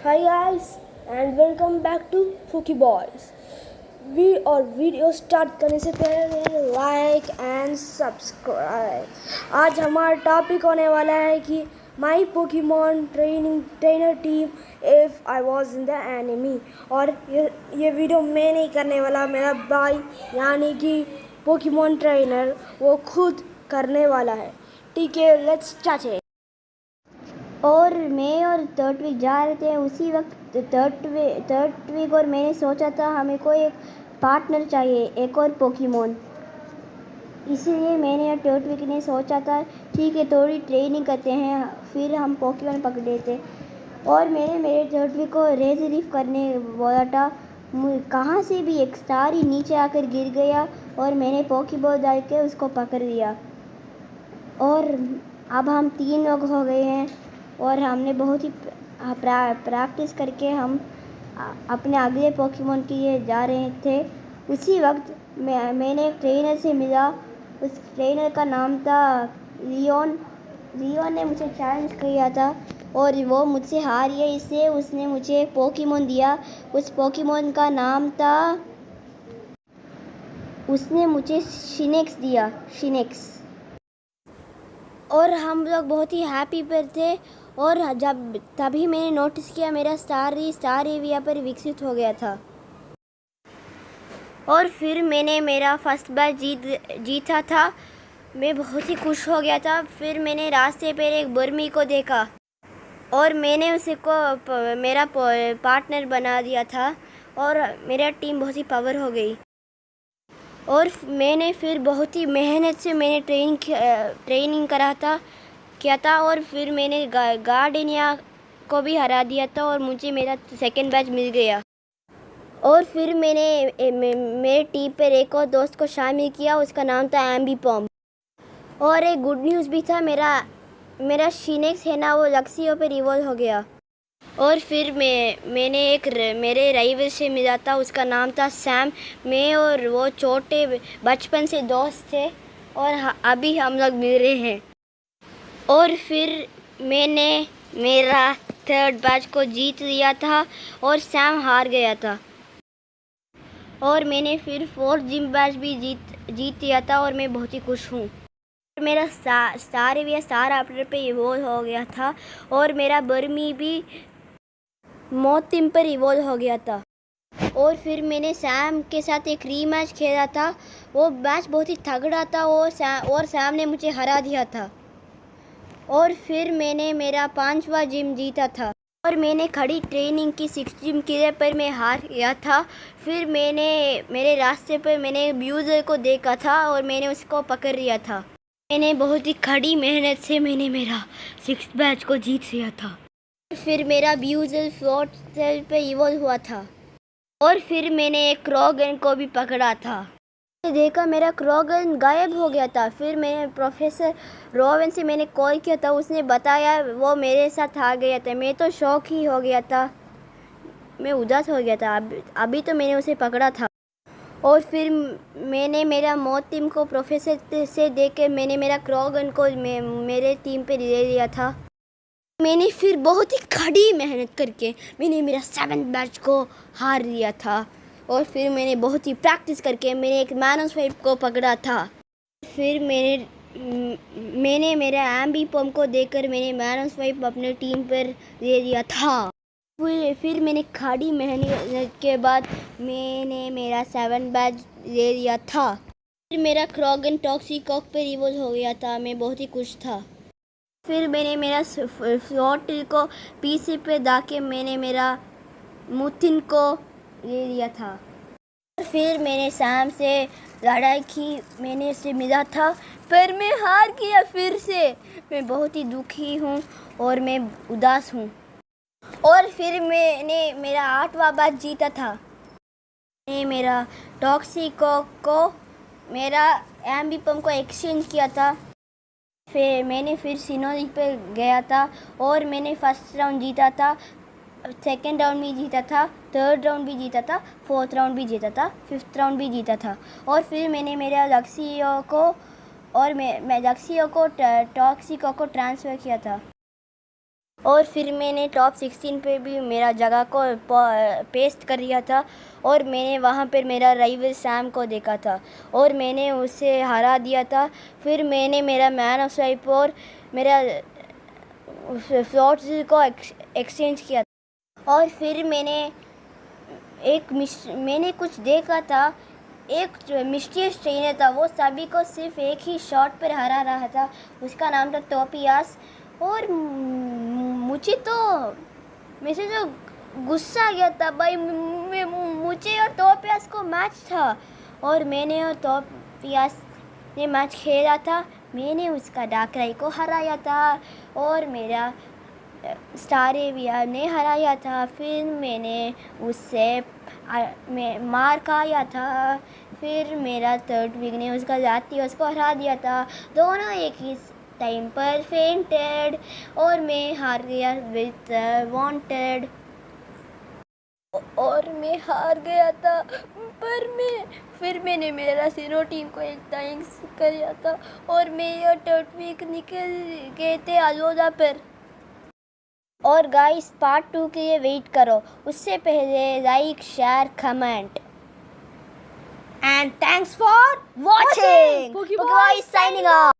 Hi guys and welcome back to Fooky Boys। और video start करने से पहले लाइक एंड सब्सक्राइब। आज हमारा टॉपिक होने वाला है कि माई Pokemon trainer team if I was in the enemy. और ये वीडियो मैं नहीं करने वाला, मेरा भाई यानी कि पोकेमॉन ट्रेनर वो खुद करने वाला है। ठीक है, लेट्स स्टार्ट है। और मैं और थर्ड वीक जा रहे थे। उसी वक्त थर्ड वीक और मैंने सोचा था हमें कोई एक पार्टनर चाहिए, एक और पोकेमॉन। इसीलिए मैंने और थर्ड वीक ने सोचा था ठीक है थोड़ी ट्रेनिंग करते हैं, फिर हम पोकेमॉन पकड़े थे। और मैंने मेरे थर्ड वीक को रेज रिलीफ करने बोला था। कहाँ से भी एक स्टार ही नीचे आकर गिर गया और मैंने पोकेबॉल डाल के उसको पकड़ लिया। और अब हम 3 लोग हो गए हैं और हमने बहुत ही प्रैक्टिस करके हम अपने अगले पोकेमॉन के लिए जा रहे थे। उसी वक्त मैंने एक ट्रेनर से मिला। उस ट्रेनर का नाम था लियोन। लियोन ने मुझे चैलेंज किया था और वो मुझसे हार गया, इसलिए उसने मुझे एक पोकेमॉन दिया। उस पोकेमॉन का नाम था, उसने मुझे शिनेक्स दिया, शिनेक्स। और हम लोग बहुत ही हैप्पी पर थे। और जब तभी मैंने नोटिस किया मेरा स्टार एरिया पर विकसित हो गया था। और फिर मैंने मेरा फर्स्ट मैच जीता था। मैं बहुत ही खुश हो गया था। फिर मैंने रास्ते पर एक बर्मी को देखा और मैंने उसे को मेरा पार्टनर बना दिया था और मेरा टीम बहुत ही पावर हो गई। और मैंने फिर बहुत ही मेहनत से मैंने ट्रेनिंग किया था और फिर मैंने गार्डेनिया को भी हरा दिया था और मुझे मेरा सेकंड बैच मिल गया। और फिर मैंने मेरे टीम पर एक और दोस्त को शामिल किया, उसका नाम था एम्बीपॉम। और एक गुड न्यूज़ भी था, मेरा शिनेक्स है ना वो लक्सियो पर रिवॉल्व हो गया। और फिर मैंने मेरे राइवल से मिला था, उसका नाम था सैम। मैं और वो छोटे बचपन से दोस्त थे और अभी हम लोग मिल रहे हैं। और फिर मैंने मेरा थर्ड बैच को जीत लिया था और सैम हार गया था। और मैंने फिर फोर्थ जिम बैच भी जीत लिया था और मैं बहुत ही खुश हूँ। मेरा स्टार आफ्टर पे इवॉल्व हो गया था और मेरा बर्मी भी मोतिम पर इवॉल्व हो गया था। और फिर मैंने सैम के साथ एक रीमैच खेला था। वो मैच बहुत ही तगड़ा था और सैम ने मुझे हरा दिया था। और फिर मैंने मेरा 5वां जिम जीता था और मैंने खड़ी ट्रेनिंग की 6 जिम किले पर मैं हार गया था। फिर मेरे रास्ते पर मैंने ब्यूजर को देखा था और मैंने उसको पकड़ लिया था। मैंने बहुत ही खड़ी मेहनत से मैंने मेरा 6th बैच को जीत लिया था। फिर मेरा ब्यूजल फ्लोट सेल पे इवॉल्व हुआ था और फिर मैंने एक क्रोगन को भी पकड़ा था। देखा मेरा क्रोगन गायब हो गया था। फिर मैंने प्रोफेसर रोवन से मैंने कॉल किया था, उसने बताया वो मेरे साथ आ गया था। मैं तो शौक ही हो गया था, मैं उदास हो गया था। अभी तो मैंने उसे पकड़ा था। और फिर मैंने मेरा मौत टीम को प्रोफेसर से देख के मैंने मेरा क्रोगन को मेरे टीम पे ले लिया था। मैंने फिर बहुत ही कड़ी मेहनत करके मैंने मेरा 7th बैच को हार लिया था। और फिर मैंने बहुत ही प्रैक्टिस करके मैंने एक मैन स्वाइप को पकड़ा था। फिर मैंने मेरे एम्बीपॉम को देखकर मैंने मैन स्वाइप अपने टीम पर ले लिया था। फिर मैंने कड़ी मेहनत के बाद मैंने मेरा 7th बैच ले लिया था। फिर मेरा क्रोगन टॉक्सिकॉक पर इवॉल्व हो गया था, मैं बहुत ही खुश था। फिर मैंने मेरा फ्लोट को पीसी पे दाके मैंने मेरा मुथिन को ले लिया था। फिर मैंने सैम से लड़ाई की, मैंने उससे मिला था पर मैं हार गया फिर से। मैं बहुत ही दुखी हूँ और मैं उदास हूँ। और फिर मैंने मेरा 8वां बैच जीता था। मैंने मेरा टॉक्सिको को मेरा एम्बीपम को एक्सचेंज किया था। फिर मैंने सिनोलिक पे गया था और मैंने फर्स्ट राउंड जीता था, सेकंड राउंड भी जीता था, थर्ड राउंड भी जीता था, फोर्थ राउंड भी जीता था, 5th राउंड भी जीता था। और फिर मैंने मेरा लक्सियो को और मैं लक्सियो को टॉक्सिको को ट्रांसफ़र किया था। और फिर मैंने टॉप 16 पे भी मेरा जगह को पेस्ट कर दिया था और मैंने वहाँ पर मेरा राइवल सैम को देखा था और मैंने उसे हरा दिया था। फिर मैंने मेरा मैन ऑफ स्वाइप और मेरा फ्लॉट्स को एक्सचेंज किया और फिर मैंने कुछ देखा था। एक मिस्टीरियस ट्रेनर था, वो सभी को सिर्फ एक ही शॉट पर हरा रहा था। उसका नाम था टोपियास और मुझे तो गुस्सा आ गया था भाई। मुझे और टोपियास को मैच था और मैंने और टोपियास ने मैच खेला था। मैंने उसका डाकराई को हराया था और मेरा स्टार एवियर ने हराया था। फिर मैंने उससे मार खाया था। फिर मेरा थर्ड वीक ने उसका जाती उसको हरा दिया था। दोनों एक ही टाइम पर फेंटेड और मैं हार गया विथ वांटेड और मैं हार गया था। फिर मैंने मेरा सीरो टीम को एक थैंक्स किया था और मैं थर्ड वीक निकल गए थे अलोदा पर। और गाइस पार्ट 2 के लिए वेट करो, उससे पहले like share comment and thanks for watching. Pokeboy signing off.